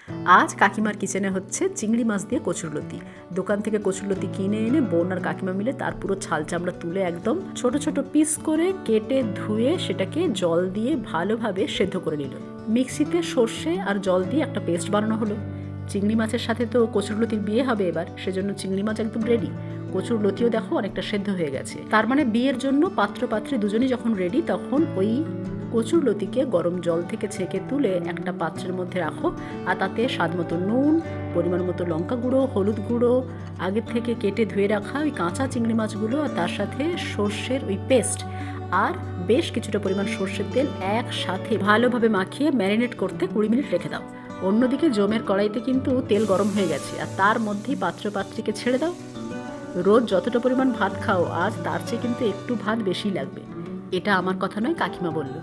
আজ কাকিমার কিচেনে হচ্ছে চিংড়ি মাছ দিয়ে কচুরলতি। দোকান থেকে কচুরলতি কিনে এনে বোন আর কাকিমা মিলে তার পুরো ছাল চামড়া তুলে একদম ছোট ছোট পিস করে কেটে ধুয়ে সেটাকে জল দিয়ে ভালোভাবে সেদ্ধ করে নিল। মিক্সিতে সর্ষে আর জল দিয়ে একটা পেস্ট বানানো হলো। চিংড়ি মাছের সাথে তো কচুরলতির বিয়ে হবে এবার, সেজন্য চিংড়ি মাছ একদম রেডি। কচুরলতিও দেখো অনেকটা সেদ্ধ হয়ে গেছে। তার মানে বিয়ের জন্য পাত্র পাত্রী দুজনেই যখন রেডি, তখন ওই কচুরলতিকে গরম জল থেকে ছেঁকে তুলে একটা পাত্রের মধ্যে রাখো, আর তাতে স্বাদ মতো নুন, পরিমাণ মতো লঙ্কা গুঁড়ো, হলুদ গুঁড়ো, আগে থেকে কেটে ধুয়ে রাখা ওই কাঁচা চিংড়ি মাছগুলো, আর তার সাথে সর্ষের ওই পেস্ট আর বেশ কিছুটা পরিমাণ সর্ষের তেল একসাথে ভালোভাবে মাখিয়ে ম্যারিনেট করতে 20 মিনিট রেখে দাও। অন্যদিকে জমের কড়াইতে কিন্তু তেল গরম হয়ে গেছে, আর তার মধ্যেই পাত্র পাত্রীকে ছেড়ে দাও। রোজ যতটা পরিমাণ ভাত খাও, আজ তার চেয়ে কিন্তু একটু ভাত বেশি লাগবে। এটা আমার কথা নয়, কাকিমা বলল।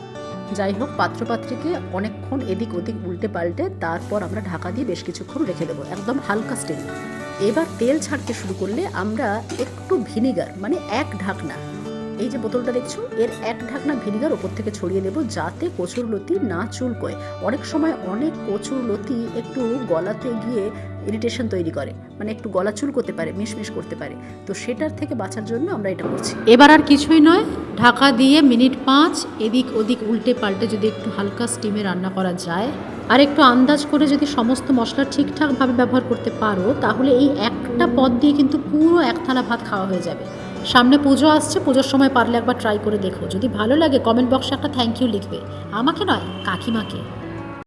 যাই হোক, পাত্রপাত্রীকে অনেকক্ষণ এদিক ওদিক উল্টে পাল্টে তারপর আমরা ঢাকা দিয়ে বেশ কিছুক্ষণ রেখে দেবো, একদম হালকা স্টিম। এবার তেল ছাড়তে শুরু করলে আমরা একটু ভিনিগার, মানে এক ঢাকনা, এই যে বোতলটা দেখছো, এর এক ঢাকনা ভিনিগার ওপর থেকে ছড়িয়ে দেবো, যাতে কচুরলতি না চুলকোয়। অনেক সময় অনেক কচুরলতি একটু গলাতে গিয়ে ইরিটেশন তৈরি করে, মানে একটু গলা চুলকোতে পারে, মিশমিশ করতে পারে। তো সেটার থেকে বাঁচার জন্য আমরা এটা করছি। এবার আর কিছুই নয়, ঢাকা দিয়ে মিনিট 5 এদিক ওদিক উল্টে পাল্টে যদি একটু হালকা স্টিমে রান্না করা যায়, আর একটু আন্দাজ করে যদি সমস্ত মশলা ঠিকঠাকভাবে ব্যবহার করতে পারো, তাহলে এই একটা পদ দিয়ে কিন্তু পুরো এক থালা ভাত খাওয়া হয়ে যাবে। সামনে পুজো আসছে, পুজোর সময় পারলে একবার ট্রাই করে দেখো। যদি ভালো লাগে কমেন্ট বক্সে একটা থ্যাংক ইউ লিখবে, আমাকে নয়, কাকিমাকে।